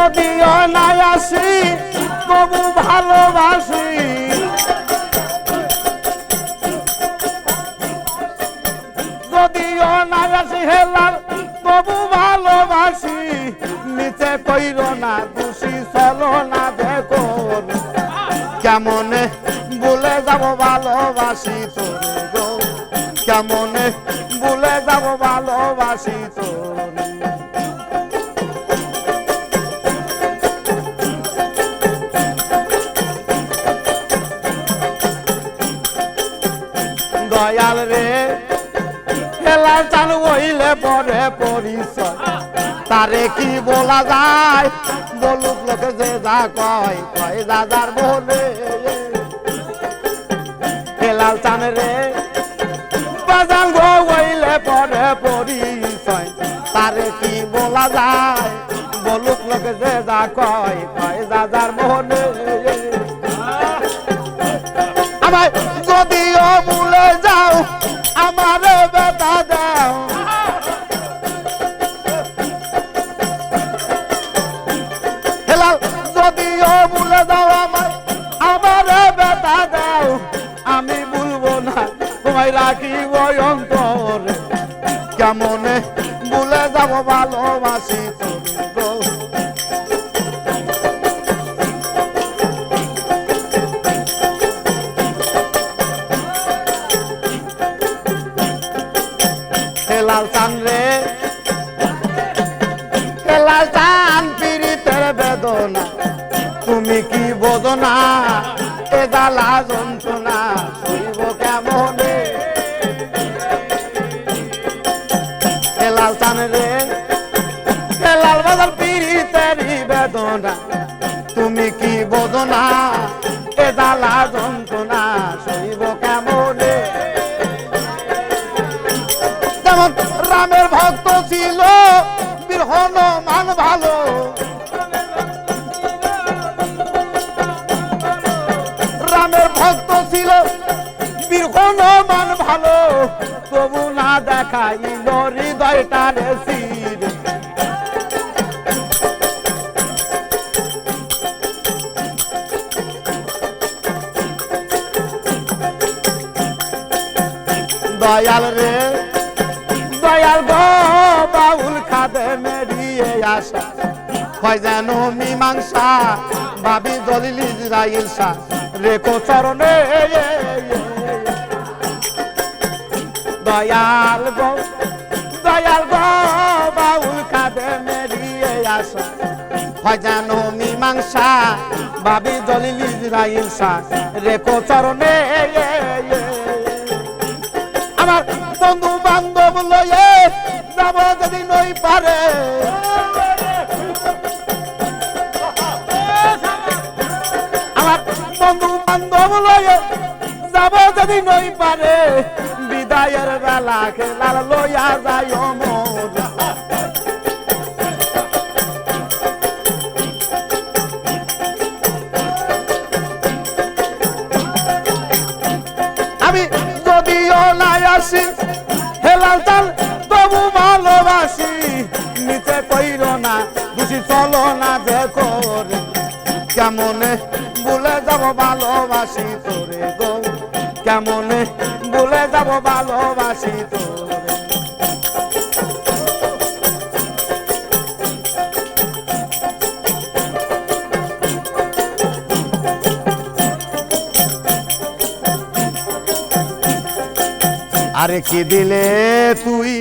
যদিও নাই আসি তবু ভালোবাসি, যদিও নাই আসি হেলাল তবু ভালোবাসি, নিচে কইর না দোষী চলো না দেখো, কেমনে ভুলে যাব ভালোবাসি তোরে গো, কেমনে ভুলে যাব ভালোবাসি তোরে। দয়াল রে খেলা চালু হইলে পরে পরিচয়, তারে কি বলা যায় বলুক লোকে যে যা কয় কয় দাদার বলে। খেলাল চান রে বাজান গো হইলে পরে পরিচয়, তারে কি বলা যায় বলুক লোকে যে যা কয় কয় দাদার মোহনে। আমায় যদিও ভুলে যাও আমার বেটা দাও, হেলাল যদিও ভুলে যাও আমায় আমার বেটা দাও, আমি ভুলবো না তোমায় রাখিব অন্তরে, কেমনে ভুলে যাব ভালোবাসি তোরে গো। হেলাল চান রে হেলাল চান পীড়িতের বেদনা তুমি কি বোঝো না, এ জ্বালা যন্ত্রণা সইব কেমনে। হেলাল চান রে হেলাল বাজার পীড়িতেরই বেদনা তুমি কি বোঝো না, এ জ্বালা যন্ত্রণা সইব কেমনে। যেমন রামের ভক্ত ছিল বীর হনুমান ভালো, রামের ভক্ত ছিল বীর হনুমান ভালো, তবু না দেখাইল হৃদয়টারে শির। দয়াল রে দয়াল গো বাউল খাদে মেরিয়ে আসা হয় যেন মীমাংসা, ভাবি দলিল ইসরাইল শাহ রেখো চরণে। দয়াল গো বাউল খাদে মেরিয়ে আসা হয় যেন মীমাংসা, ভাবি দলিল ইসরাইল শাহ রেখো চরণে। আমার বন্ধু বান্ধব লয়ে যাব যদি নই পারে, আমার বন্ধু বান্ধব লয়ে যাব যদি নই পারে, বিদায়ের বেলা খেলার লইয়া যায় মোর। আমি যদিও নাই আসি হেলাল চাল তবু ভালোবাসি, নিচে কইর না দোষী চলো না দেখো, কেমনে ভুলে যাব ভালোবাসি তোরে গো, কেমনে ভুলে যাব ভালোবাসি তোরে। আরে কি দিলে তুই